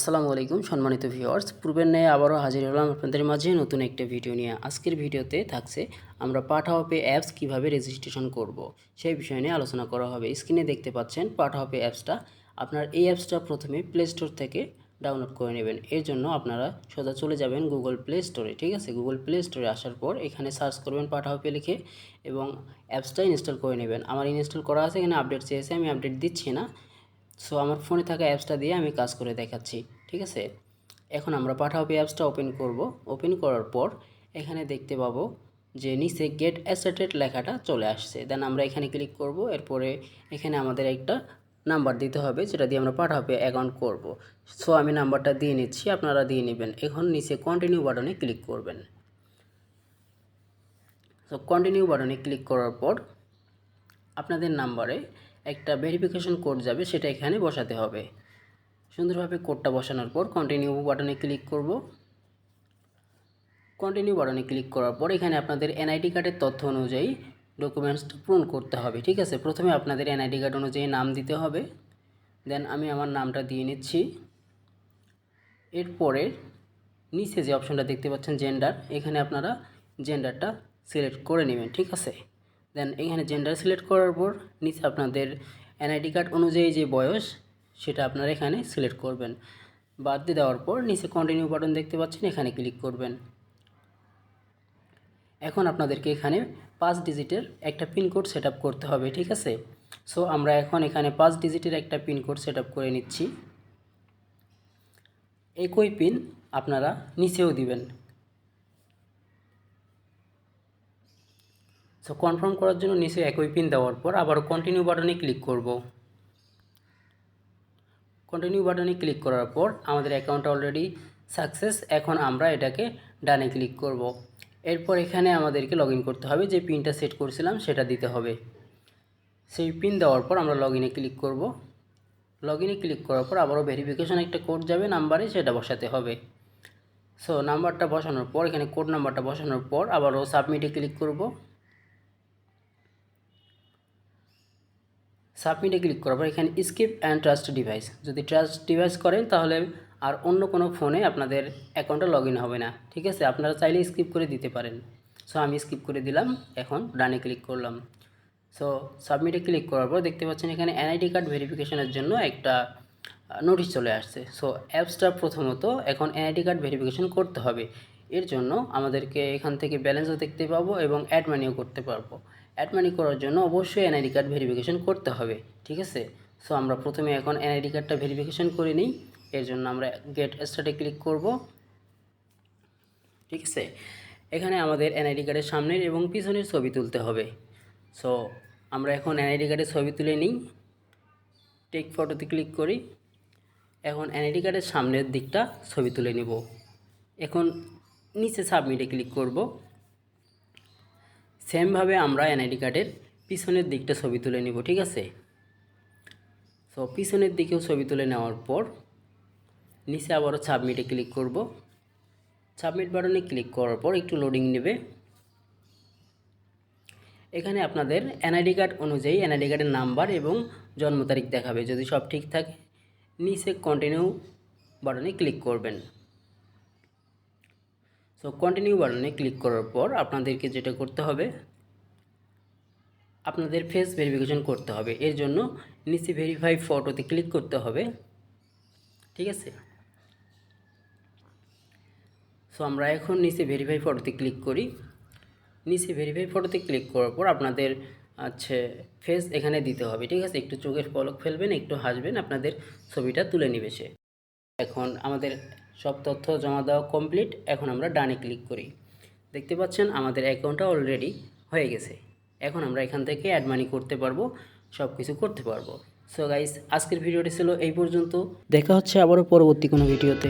আসসালামু আলাইকুম সম্মানিত ভিউয়ার্স, পূর্বের ন্যায় আবারও হাজির হলাম আপনাদের মাঝে নতুন একটা ভিডিও নিয়ে। আজকের ভিডিওতে থাকছে আমরা পাঠাও পে অ্যাপস কীভাবে রেজিস্ট্রেশন করব সেই বিষয় নিয়ে আলোচনা করা হবে। স্ক্রিনে দেখতে পাচ্ছেন পাঠাও পে অ্যাপসটা। আপনার এই অ্যাপসটা প্রথমে প্লে স্টোর থেকে ডাউনলোড করে নেবেন। এর জন্য আপনারা সোজা চলে যাবেন গুগল প্লে স্টোরে। ঠিক আছে, গুগল প্লে স্টোরে আসার পর এখানে সার্চ করবেন পাঠাও পে লিখে এবং অ্যাপসটা ইনস্টল করে নেবেন। আমার ইনস্টল করা আছে, এখানে আপডেট চেয়েছে, আমি আপডেট দিচ্ছি না। সো আমার ফোনে থাকা অ্যাপসটা দিয়ে আমি কাজ করে দেখাচ্ছি। ঠিক আছে, এখন আমরা পাঠাও পে অ্যাপসটা ওপেন করব। ওপেন করার পর এখানে দেখতে পাবো যে নিচে গেট অ্যাসেটেড লেখাটা চলে আসছে। দেন আমরা এখানে ক্লিক করব। এরপরে এখানে আমাদের একটা নাম্বার দিতে হবে যেটা দিয়ে আমরা পাঠাও পে অ্যাকাউন্ট করব। সো আমি নাম্বারটা দিয়ে নিচ্ছি, আপনারা দিয়ে নেবেন। এখন নিচে কন্টিনিউ বাটনে ক্লিক করবেন। সো কন্টিনিউ বাটনে ক্লিক করার পর আপনাদের নাম্বারে একটা ভেরিফিকেশন কোড যাবে, সেটা এখানে বসাতে হবে। সুন্দরভাবে কোডটা বসানোর পর কন্টিনিউ বাটনে ক্লিক করব। কন্টিনিউ বাটনে ক্লিক করার পর এখানে আপনাদের এনআইডি কার্ডের তথ্য অনুযায়ী ডকুমেন্টসটা পূরণ করতে হবে। ঠিক আছে, প্রথমে আপনাদের এনআইডি কার্ড অনুযায়ী নাম দিতে হবে। দেন আমি আমার নামটা দিয়ে নিচ্ছি। এরপরে নিচে যে অপশনটা দেখতে পাচ্ছেন জেন্ডার, এখানে আপনারা জেন্ডারটা সিলেক্ট করে নেবেন। ঠিক আছে, দেন এখানে জেন্ডার সিলেক্ট করার পর নিচে আপনাদের এনআইডি কার্ড অনুযায়ী যে বয়স সেটা আপনারা এখানে সিলেক্ট করবেন। বাদ দিয়ে দেওয়ার পর নিচে কন্টিনিউ বাটন দেখতে পাচ্ছেন, এখানে ক্লিক করবেন। এখন আপনাদেরকে এখানে 5 ডিজিটের একটা পিনকোড সেট আপ করতে হবে। ঠিক আছে, সো আমরা এখন এখানে 5 ডিজিটের একটা পিনকোড সেট আপ করে নিচ্ছি। একই পিন আপনারা নিচেও দিবেন। সো কনফার্ম করার জন্য নিচে একই পিন দেওয়ার পর আবারও কন্টিনিউ বাটনে ক্লিক করব। কন্টিনিউ বাটনে ক্লিক করার পর আমাদের অ্যাকাউন্ট অলরেডি সাকসেস। এখন আমরা এটাকে ডানে ক্লিক করব। এরপর এখানে আমাদেরকে লগ ইন করতে হবে, যে পিনটা সেট করেছিলাম সেটা দিতে হবে। সেই পিন দেওয়ার পর আমরা লগ ইনে ক্লিক করব। লগ ইনে ক্লিক করার পর আবারও ভেরিফিকেশন একটা কোড যাবে নাম্বারে, সেটা বসাতে হবে। সো নাম্বারটা বসানোর পর এখানে কোড নাম্বারটা বসানোর পর আবারও সাবমিটে ক্লিক করব। সাবমিটে ক্লিক করার পর এখানে স্কিপ অ্যান্ড ট্রাস্ট ডিভাইস, যদি ট্রাস্ট ডিভাইস করেন তাহলে আর অন্য কোনো ফোনে আপনাদের অ্যাকাউন্টে লগ ইন হবে না। ঠিক আছে, আপনারা চাইলে স্কিপ করে দিতে পারেন। সো আমি স্কিপ করে দিলাম, এখন ডানে ক্লিক করলাম। সো সাবমিটে ক্লিক করার পর দেখতে পাচ্ছেন এখানে এনআইডি কার্ড ভেরিফিকেশনের জন্য একটা নোটিশ চলে আসছে। সো অ্যাপসটা প্রথমত এখন এনআইডি কার্ড ভেরিফিকেশন করতে হবে। এর জন্য আমাদেরকে এখান থেকে ব্যালেন্সও দেখতে পাবো এবং অ্যাড মানিও করতে পারবো। অ্যাড মানি করার জন্য অবশ্যই এনআইডি কার্ড ভেরিফিকেশন করতে হবে। ঠিক আছে, সো আমরা প্রথমে এখন এনআইডি কার্ডটা ভেরিফিকেশন করে নিই। এর জন্য আমরা গেট স্টার্টে ক্লিক করব। ঠিক আছে, এখানে আমাদের এনআইডি কার্ডের সামনের এবং পিছনের ছবি তুলতে হবে। সো আমরা এখন এনআইডি কার্ডের ছবি তুলে নিই। টেক ফটোতে ক্লিক করি। এখন এনআইডি কার্ডের সামনের দিকটা ছবি তুলে নিব। এখন নিচে সাবমিটে ক্লিক করব। সেমভাবে আমরা এনআইডি কার্ডের পিছনের দিকটা ছবি তুলে নিব। ঠিক আছে, সো পিছনের দিকেও ছবি তুলে নেওয়ার পর নিচে আবারও সাবমিটে ক্লিক করব। সাবমিট বাটনে ক্লিক করার পর একটু লোডিং নেবে। এখানে আপনাদের এনআইডি কার্ড অনুযায়ী এনআইডি কার্ডের নাম্বার এবং জন্ম তারিখ দেখাবে। যদি সব ঠিক থাকে নিচে কন্টিনিউ বাটনে ক্লিক করবেন। সো কন্টিনিউ বাটনে ক্লিক করার পর আপনাদেরকে যেটা করতে হবে, আপনাদের ফেস ভেরিফিকেশন করতে হবে। এর জন্য নিচে ভেরিফাই ফটোতে ক্লিক করতে হবে। ঠিক আছে, সো আমরা এখন নিচে ভেরিফাই ফটোতে ক্লিক করি। নিচে ভেরিফাই ফটোতে ক্লিক করার পর আপনাদের ফেস এখানে দিতে হবে। ঠিক আছে, একটু চোখের পলক ফেলবেন, একটু হাসবেন, আপনাদের ছবিটা তুলে নেবে সে। এখন আমাদের সব তথ্য জমা দেওয়া কমপ্লিট। এখন আমরা ডানে ক্লিক করি। দেখতে পাচ্ছেন আমাদের অ্যাকাউন্টটা অলরেডি হয়ে গেছে। এখন আমরা এখান থেকে অ্যাড মানি করতে পারবো, সব কিছু করতে পারবো। সো গাইস, আজকের ভিডিওটি ছিল এই পর্যন্ত। দেখা হচ্ছে আবারও পরবর্তী কোনো ভিডিওতে।